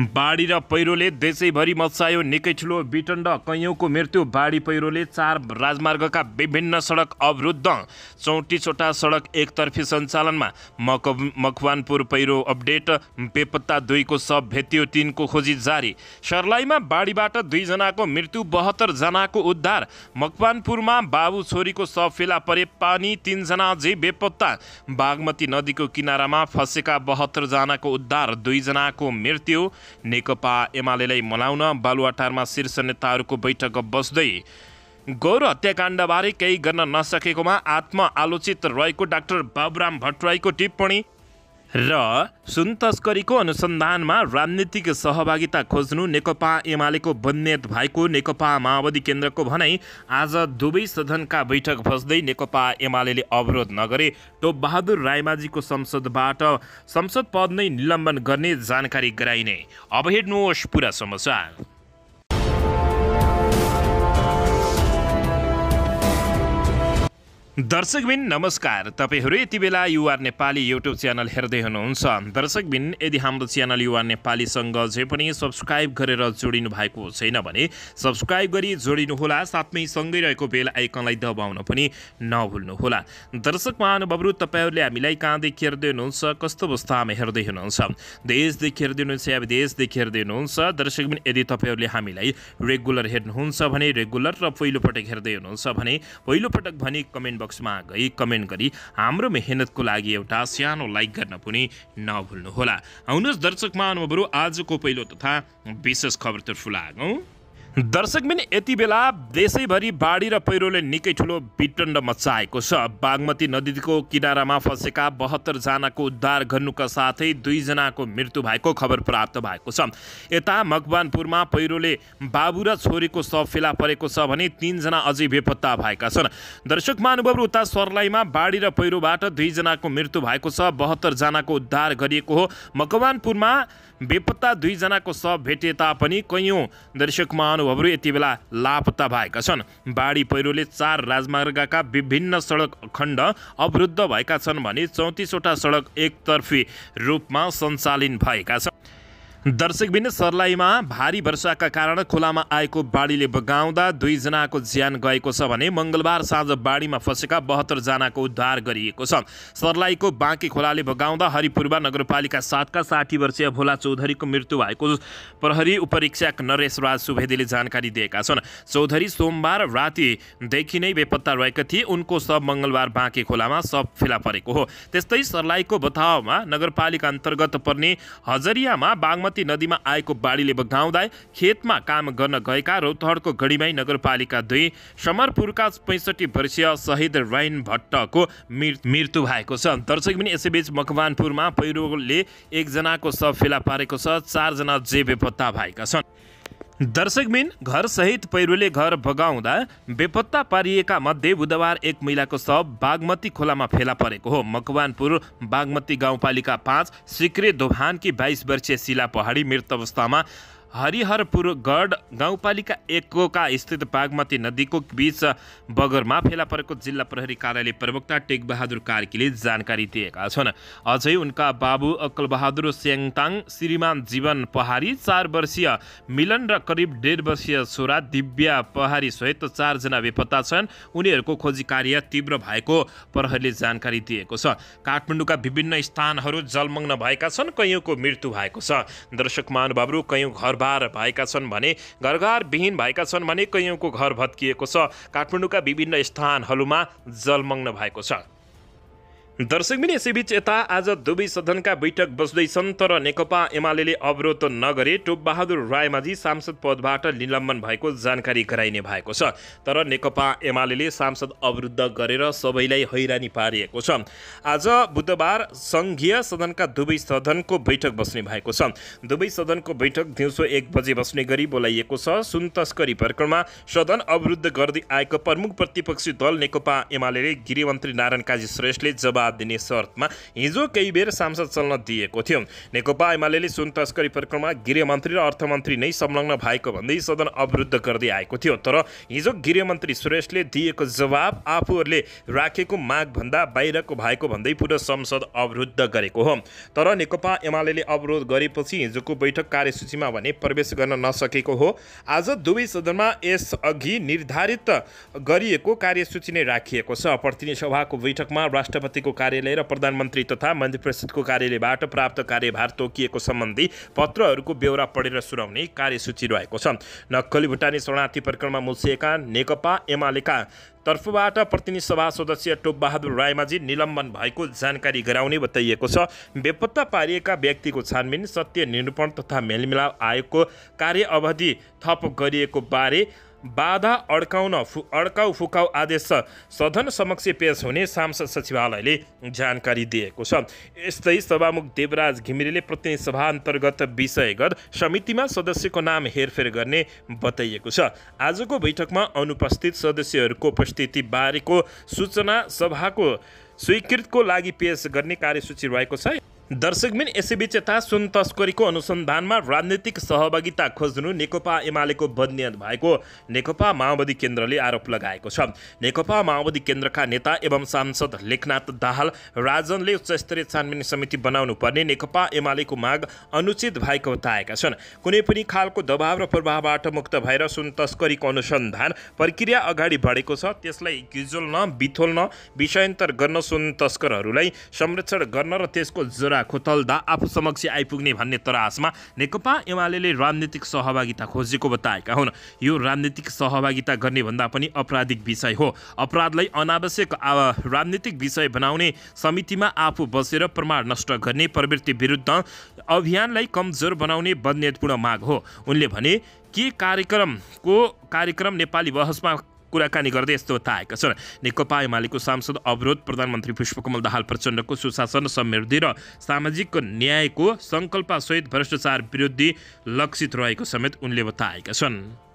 बाढी र पहिरोले देशैभरि मच्चायो निकै ठुलो विटण्ड। कैयौंको मृत्यु। बाढी पहिरोले 4 राजमार्गका विभिन्न सडक अवरुद्ध। 34वटा सडक एकतर्फी सञ्चालनमा। मकवानपुर पहिरो अपडेट। बेपत्ता 2 को शव भेटियो, 3 को खोजी जारी। सर्लाहीमा बाढीबाट 2 जनाको मृत्यु, 72 जनाको उद्धार। मकवानपुरमा बाबु छोरीको शव फेला परे पानी, 3 जना अझै बेपत्ता। बागमती नदीको किनारामा फँसेका 72 जनाको उद्धार, 2 जनाको मृत्यु। नेकपा एमालेलाई मनाउन बालुवाटारमा शीर्ष नेताहरूको बैठक बस्दै। गौर हत्याकाण्डबारे केही गर्न नसकेकोमा आत्मआलोचित रहेको डाक्टर बाबुराम भट्टराईको टिप्पणी। र सुन तस्करीको अनुसन्धानमा राजनीतिक सहभागिता खोज्नु नेकपा एमालेको बन्नेत भएको नेकपा माओवादी केन्द्रको भनाई। आज दुवै सदनका बैठक बस्दै नेकपा एमालेले अवरोध नगरे टोपबहादुर रायमाझीको संसदबाट संसद पद नै निलम्बन गर्ने जानकारी गराइने। अब हेर्नुहोस् पुरा समाचार। दर्शकबिन नमस्कार, तपाईहरू यति बेला युआर नेपाली युट्युब च्यानल हेर्दै हुनुहुन्छ। दर्शकबिन, यदि हाम्रो च्यानल युआर नेपालीसँग जे पनि सब्सक्राइब गरेर जोडिनु भएको छैन भने सब्सक्राइब गरी जोडिनुहोला, साथमै सँगै रहेको बेल आइकनलाई दबाउन पनि नभुल्नुहोला। दर्शक महानुभावहरू, तपाईहरूले हामीलाई कहाँदेखि हेर्दै हुनुहुन्छ, कस्तो अवस्थामा हेर्दै हुनुहुन्छ, देशदेखि हेर्दै हुनुहुन्छ या विदेशदेखि हेर्दै हुनुहुन्छ। दर्शकबिन, यदि तपाईहरूले हामीलाई रेगुलर हेर्नुहुन्छ भने रेगुलर र पहिलोपटक हेर्दै हुनुहुन्छ भने पहिलोपटक भने कमेन्ट बक्समा गई कमेन्ट गरी हाम्रो मेहनतको लागि एउटा सानो लाइक गर्न पनि नभुल्नुहोला। आउनुहोस् दर्शक महानुभावहरू, आजको पहिलो तथा विशेष खबरतर्फ लागौँ। दर्शकबिन, यति बेला देशैभरि बाढी र पहिरोले निकै ठुलो विटण्ड मच्चाएको छ। बागमती नदीको किनारामा फँसेका 72 जनाको उद्धार गर्नुका साथै 2 जनाको मृत्यु भएको खबर प्राप्त भएको छ। यता मकवानपुरमा पहिरोले बाबु र छोरीको शव फेला परेको छ भने 3 जना अझै बेपत्ता भएका छन्। दर्शक महानुभावहरू, उता सर्लाहीमा बाढी र पहिरोबाट 2 जनाको मृत्यु भएको छ, 72 जनाको उद्धार गरिएको हो। मकवानपुरमा बेपत्ता 2 जनाको शव भेटे तापनि कैयौं दर्शक महानुभावहरू यति बेला लापत्ता भएका छन्। बाढी पहिरोले 4 राजमार्गका विभिन्न सडक खण्ड अवरुद्ध भएका छन् भने 34वटा सडक एकतर्फी रूपमा सञ्चालन भएका छन्। दर्शकबिन, सर्लाहीमा भारी वर्षाका कारण खोलामा आएको बाढीले बगाउँदा 2 जनाको ज्यान गएको छ भने मंगलबार साँझ बाढीमा फँसेका 72 जनाको उद्धार गरिएको छ। सर्लाहीको बाँकी खोलाले बगाउँदा हरिपूर्वा नगरपालिका 7 का 60 वर्षीय भोला चौधरीको मृत्यु भएको प्रहरी उपरीक्षक नरेश राज सुवेदीले जानकारी दिएका छन्। चौधरी सोमबार रातिदेखि नै बेपत्ता रहेका थिए। उनको शव मंगलबार बाँकी खोलामा शव फेला परेको हो। त्यस्तै सर्लाहीको बतावमा नगरपालिका अन्तर्गत पर्ने हजरियामा बागमती नदीमा आएको बाढीले बगाउँदा खेतमा काम गर्न गएका रौतहटको गढीमाई नगरपालिका 2 समरपुरका 65 वर्षीय शहीद राइन भट्टको मृत्यु भएको छ। दर्शकबिन, यसैबीच मकवानपुरमा पहिरोले 1 जनाको शव फेला पारेको छ, 4 जना जे बेपत्ता भएका छन्। दर्शकबिन, घर सहित पहिरोले घर बगाउँदा बेपत्ता पारिएका मध्ये बुधबार 1 महिलाको शव बागमती खोलामा फेला परेको हो। मकवानपुर बागमती गाउँपालिका 5 सिक्रे दोभानकी 22 वर्षीय शिला पहाडी मृत अवस्थामा हरिहरपुरगढ गाउँपालिका 1 का स्थित बागमती नदीको बीच बगरमा फेला परेको जिल्ला प्रहरी कार्यालय प्रवक्ता टेकबहादुर कार्कीले जानकारी दिएका छन्। अझै उनका बाबु अक्कलबहादुर स्याङताङ, श्रीमान जीवन पहाडी 4 वर्षीय मिलन र करिब 1.5 वर्षीय छोरा दिव्या पहाडी सहित 4 जना बेपत्ता छन्। उनीहरूको खोजी कार्य तीव्र भएको प्रहरीले जानकारी दिएको छ। काठमाडौँका विभिन्न स्थानहरू जलमग्न भएका छन्, कैयौंको मृत्यु भएको छ। दर्शक महानुभावहरू, कैयौं घर भएका छन् भने घरघर विहीन भएका छन् भने कैयौंको घर भत्किएको छ। काठमाडौँका विभिन्न स्थानहरूमा जलमग्न भएको छ। दर्शकबिन, यसैबीच यता आज दुवै सदनका बैठक बस्दैछन् तर नेकपा एमालेले अवरोध नगरे टोपबहादुर रायमाझी सांसद पदबाट निलम्बन भएको जानकारी गराइने भएको छ। तर नेकपा एमालेले सांसद अवरुद्ध गरेर सबैलाई हैरानी पारिएको छ। आज बुधबार संघीय सदनका दुवै सदनको बैठक बस्ने भएको छ। दुवै सदनको बैठक दिउँसो 1 बजे बस्ने गरी बोलाइएको छ। सुन तस्करी प्रकरणमा सदन अवरुद्ध गर्दै आएको प्रमुख प्रतिपक्षी दल नेकपा एमालेले गृहमन्त्री नारायण काजी श्रेष्ठले जवाब जवाब दिने शर्तमा हिजो केही बेर सांसद चल्न दिएको थियो। नेकपा एमाले सुन तस्करी प्रकरणमा गृहमन्त्री र अर्थमन्त्री नै संलग्न भएको भन्दै सदन अवरुद्ध गर्दै आएको थियो। तर हिजो गृहमन्त्री सुरेशले दिएको जवाब आफूहरूले राखेको मागभन्दा बाहिरको भएको भन्दै पुनः संसद अवरुद्ध गरेको हो। तर नेकपा एमाले अवरोध गरेपछि हिजोको बैठक कार्यसूचीमा भने प्रवेश गर्न नसकेको हो। आज दुवै सदनमा यसअघि निर्धारित गरिएको कार्यसूची नै राखिएको छ। प्रतिनिधि सभाको बैठकमा राष्ट्रपतिको कार्यालय र प्रधानमन्त्री तथा मन्त्री परिषदको कार्यालयबाट प्राप्त कार्यभार तोकिएको सम्बन्धी पत्रहरूको बेहोरा पढेर सुनाउने कार्यसूची रहेको छ। नक्कली भुटानी शरणार्थी प्रकरणमा मुछिएका नेकपा एमालेका तर्फबाट प्रतिनिधि सभा सदस्य टोपबहादुर रायमाझी निलम्बन भएको जानकारी गराउने बताइएको छ। बेपत्ता पारिएका व्यक्तिको छानबिन, सत्य निरूपण तथा मेलमिलाप आयोगको कार्य अवधि थप गरिएको बारे बाधा अड्काउ फुकाउ आदेश सदन समक्ष पेश हुने सांसद सचिवालयले जानकारी दिएको छ। यस्तै सभामुख देवराज घिमिरेले प्रतिनिधि सभा अन्तर्गत विषयगत समितिमा सदस्यको नाम हेरफेर गर्ने बताइएको छ। आजको बैठकमा अनुपस्थित सदस्यहरूको उपस्थिति बारेको सूचना सभाको स्वीकृतिको लागि पेश गर्ने कार्यसूची रहेको छ। दर्शकबिन यसैबीच यता सुन तस्करीको अनुसन्धानमा राजनीतिक सहभागिता खोज्नु नेकपा एमालेको बदनियत भएको नेकपा माओवादी केन्द्रले आरोप लगाएको छ। नेकपा माओवादी केन्द्रका नेता एवं सांसद लेखनाथ दाहाल राजनले उच्चस्तरीय छानबिन समिति बनाउनु पर्ने नेकपा एमालेको माग अनुचित भएको बताएका छन्। कुनै पनि खालको दबाव र प्रभावबाट मुक्त भएर सुन तस्करीको अनुसन्धान प्रक्रिया अगाडि बढेको छ। त्यसलाई गिजोल्न, बिथोल्न, विषयान्तर गर्न, सुन तस्करहरूलाई संरक्षण गर्न र त्यसको जरा खोतल्दा आफू समक्ष आइपुग्ने भन्ने तरासमा नेकपा एमाले राजनीतिक सहभागिता खोजेको बताएका हुन्। यो राजनीतिक सहभागिता गर्ने भन्दा पनि आपराधिक विषय हो। अपराधलाई अनावश्यक राजनीतिक विषय बनाउने, समितिमा आफू बसेर प्रमाण नष्ट गर्ने प्रवृत्ति विरुद्ध अभियानलाई कमजोर बनाउने बदनियतपूर्ण माग हो। उनले भने कि कार्यक्रम नेपाली बहसमा कुराकानी गर्दै यस्तो बताएका छन्। नेकपा एमालेको सांसद अवरोध प्रधानमन्त्री पुष्पकमल दाहाल प्रचण्डको सुशासन, समृद्धि र सामाजिक न्यायको सङ्कल्पसहित भ्रष्टाचार विरुद्ध लक्षित रहेको समेत उनले बताएका छन्।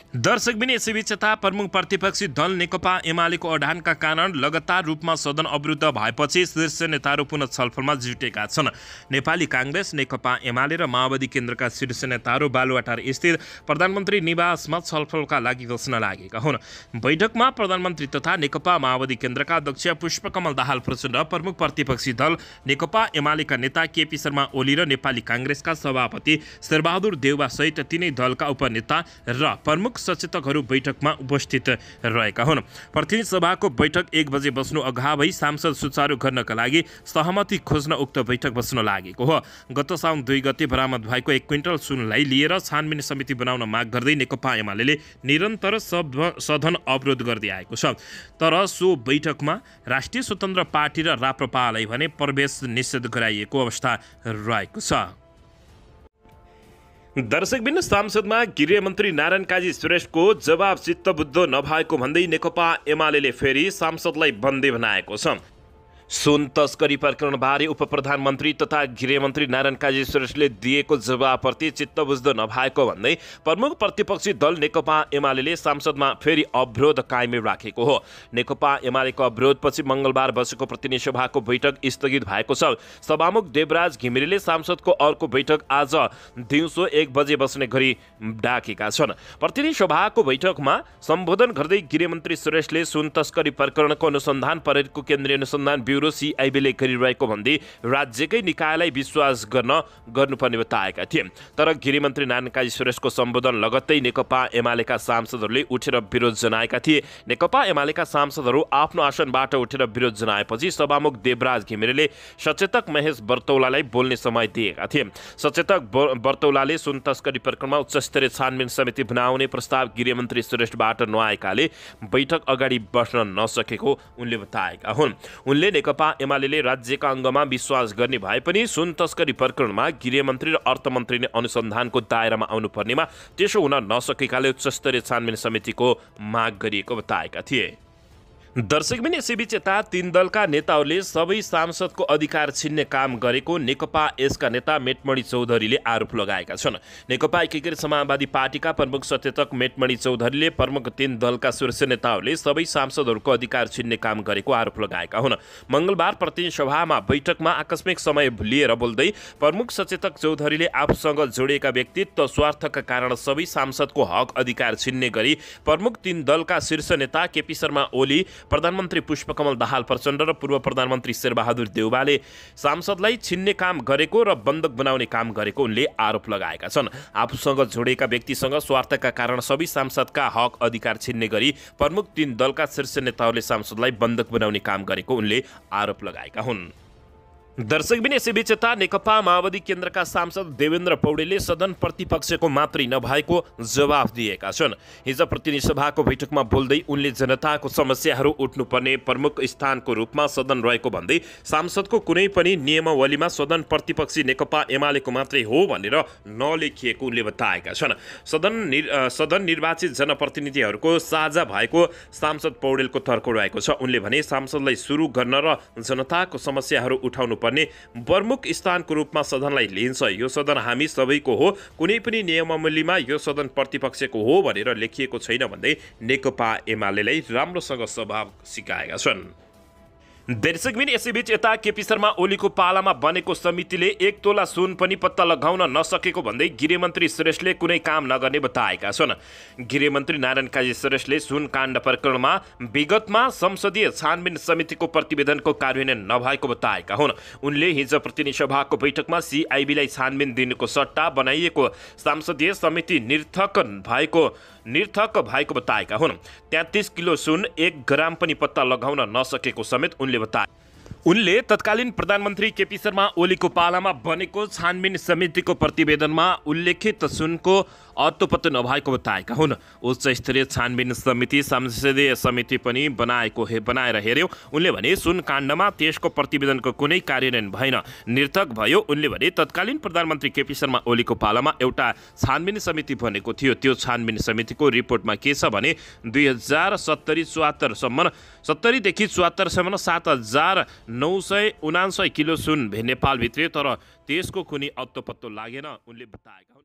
दर्शकबिन यसैबीच यता प्रमुख प्रतिपक्षी दल नेकपा एमालेको अडानका कारण लगातार रूपमा सदन अवरुद्ध भएपछि शीर्ष नेताहरू पुनः छलफलमा जुटेका छन्। नेपाली काङ्ग्रेस, नेकपा एमाले र माओवादी केन्द्रका शीर्ष नेताहरू बालुवाटार स्थित प्रधानमन्त्री निवासमा छलफलका लागि बस्न लागेका हुन्। बैठकमा प्रधानमन्त्री तथा नेकपा माओवादी केन्द्रका अध्यक्ष पुष्पकमल दाहाल प्रचण्ड, प्रमुख प्रतिपक्षी दल नेकपा एमालेका नेता केपी शर्मा ओली र नेपाली काङ्ग्रेसका सभापति शेरबहादुर देउवा सहित तीनै दलका उपनेता र प्रमुख सचेतकहरू बैठकमा उपस्थित रहेका हुन्। प्रतिनिधि सभाको बैठक 1 बजे बस्नु अगावै सांसद सुचारू गर्नका लागि सहमति खोज्न उक्त बैठक बस्न लागेको हो। गत साउन 2 गते बरामद भएको 1 क्विन्टल सुनलाई लिएर छानबिन समिति बनाउन माग गर्दै नेकपा एमाले निरन्तर सदन अवरोध गर्दै आएको छ। तर सो बैठकमा राष्ट्रिय स्वतन्त्र पार्टी र राप्रपालाई भने प्रवेश निषेध गराइएको अवस्था रहेको छ। दर्शकबिन सांसदमा गृहमन्त्री नारायण काजी सुरेशको जवाब चित्तबुद्ध नभएको भन्दै नेकपा एमाले फेरि सांसदलाई बन्दी बनाएको छ। सुन तस्करी प्रकरणबारे उपप्रधानमन्त्री तथा गृहमन्त्री नारायण काजी सुरेशले दिएको जवाबप्रति चित्त बुझ्दो नभएको भन्दै प्रमुख प्रतिपक्षी दल नेकपा एमाले सांसदमा फेरि अवरोध कायमै राखेको हो। नेकपा एमालेको अवरोधपछि मङ्गलबार बसेको प्रतिनिधि सभाको बैठक स्थगित भएको छ। सभामुख देवराज घिमिरेले सांसदको अर्को बैठक आज दिउँसो 1 बजे बस्ने गरी डाकेका छन्। प्रतिनिधि सभाको बैठकमा सम्बोधन गर्दै गृहमन्त्री सुरेशले सुन तस्करी प्रकरणको अनुसन्धान परेडको केन्द्रीय अनुसन्धान ब्युरो CIB गरिरहेको भन्दै राज्यकै निकायलाई विश्वास गर्नुपर्ने बताएका थिए। तर गृहमन्त्री नारायण काजी सुरेशको सम्बोधन लगत्तै नेकपा एमालेका सांसदहरूले उठेर विरोध जनाएका थिए। नेकपा एमालेका सांसदहरू आफ्नो आसनबाट उठेर विरोध जनाएपछि सभामुख देवराज घिमिरेले सचेतक महेश बर्तौलालाई बोल्ने समय दिएका थिए। सचेतक बर्तौलाले सुन तस्करी प्रकरणमा उच्चस्तरीय छानबिन समिति बनाउने प्रस्ताव गृहमन्त्री सुरेशबाट नआएकाले बैठक अगाडि बढ्न नसकेको उनले बताएका हुन्। उनले नेकपा एमाले राज्यका अङ्गमा विश्वास गर्ने भए पनि सुन तस्करी प्रकरणमा गृहमन्त्री र अर्थमन्त्री नै अनुसन्धानको दायरामा आउनुपर्नेमा त्यसो हुन नसकेकाले उच्चस्तरीय छानबिन समितिको माग गरिएको बताएका थिए। दर्शकबिन यसैबीच यता तीन दलका नेताहरूले सबै सांसदको अधिकार छिन्ने काम गरेको नेकपा यसका नेता मेटमणि चौधरीले आरोप लगाएका छन्। नेकपा एकीकृत समाजवादी पार्टीका प्रमुख सचेतक मेटमणि चौधरीले प्रमुख तीन दलका शीर्ष नेताहरूले सबै सांसदहरूको अधिकार छिन्ने काम गरेको आरोप लगाएका हुन्। मङ्गलबार प्रतिनिधि सभामा बैठकमा आकस्मिक समय लिएर बोल्दै प्रमुख सचेतक चौधरीले आफूसँग जोडिएका व्यक्तित्व स्वार्थका कारण सबै सांसदको हक अधिकार छिन्ने गरी प्रमुख तीन दलका शीर्ष नेता केपी शर्मा ओली, प्रधानमन्त्री पुष्पकमल दाहाल प्रचण्ड र पूर्व प्रधानमन्त्री शेरबहादुर देउवाले सांसदलाई छिन्ने काम गरेको र बन्धक बनाउने काम गरेको उनले आरोप लगाएका छन्। आफूसँग जोडिएका व्यक्तिसँग स्वार्थका कारण सबै सांसदका हक अधिकार छिन्ने गरी प्रमुख तीन दलका शीर्ष नेताहरूले सांसदलाई बन्धक बनाउने काम गरेको उनले आरोप लगाएका हुन्। दर्शकबिन यसैबीच यता नेकपा माओवादी केन्द्रका सांसद देवेन्द्र पौडेलले सदन प्रतिपक्षको मात्रै नभएको जवाफ दिएका छन्। हिजो प्रतिनिधि सभाको बैठकमा बोल्दै उनले जनताको समस्याहरू उठ्नुपर्ने प्रमुख स्थानको रूपमा सदन रहेको भन्दै सांसदको कुनै पनि नियमावलीमा सदन प्रतिपक्षी नेकपा एमालेको मात्रै हो भनेर नलेखिएको उनले बताएका छन्। सदन निर्वाचित जनप्रतिनिधिहरूको साझा भएको सांसद पौडेलको तर्क रहेको छ। उनले भने सांसदलाई सुरु गर्न र जनताको समस्याहरू उठाउनु प्रमुख स्थानको रूपमा सदनलाई लिन्छ। यो सदन हामी सबैको हो, कुनै पनि नियमावलीमा यो सदन प्रतिपक्षको हो भनेर लेखिएको छैन भन्दै नेकपा एमालेलाई राम्रोसँग स्वभाव सिकाएका छन्। दर्शकबिन यसैबीच यता केपी शर्मा ओलीको पालामा बनेको समितिले 1 तोला सुन पनि पत्ता लगाउन नसकेको भन्दै गृहमन्त्री श्रेष्ठले कुनै काम नगर्ने बताएका छन्। गृहमन्त्री नारायण काजी श्रेष्ठले सुन काण्ड प्रकरणमा विगतमा संसदीय छानबिन समितिको प्रतिवेदनको कार्यान्वयन नभएको बताएका हुन्। उनले हिजो प्रतिनिधि सभाको बैठकमा सिआइबीलाई छानबिन दिनुको सट्टा बनाइएको संसदीय समिति निरर्थक भएको बताएका हुन्। 33 किलो सुन 1 ग्राम पनि पत्ता लगाउन नसकेको समेत उनले बताए। उनले तत्कालीन प्रधानमन्त्री केपी शर्मा ओलीको पालामा बनेको छानबिन समितिको प्रतिवेदनमा उल्लेखित सुनको अत्तोपत्तो नभएको बताएका हुन्। उच्च स्तरीय छानबिन समिति संसदीय समिति पनि बनाएर हेर्यो। उनले भने सुन काण्डमा त्यसको प्रतिवेदनको कुनै कार्यान्वयन भएन, निरर्थक भयो। उनले भने तत्कालीन प्रधानमन्त्री केपी शर्मा ओलीको पालामा एउटा छानबिन समिति बनेको थियो। त्यो छानबिन समितिको रिपोर्टमा के छ भने 70 देखि 74 सम्म 7,979 किलो सुन नेपाल भित्रियो, तर त्यसको कुनै अत्तोपत्तो लागेन उनले बताएका हुन्।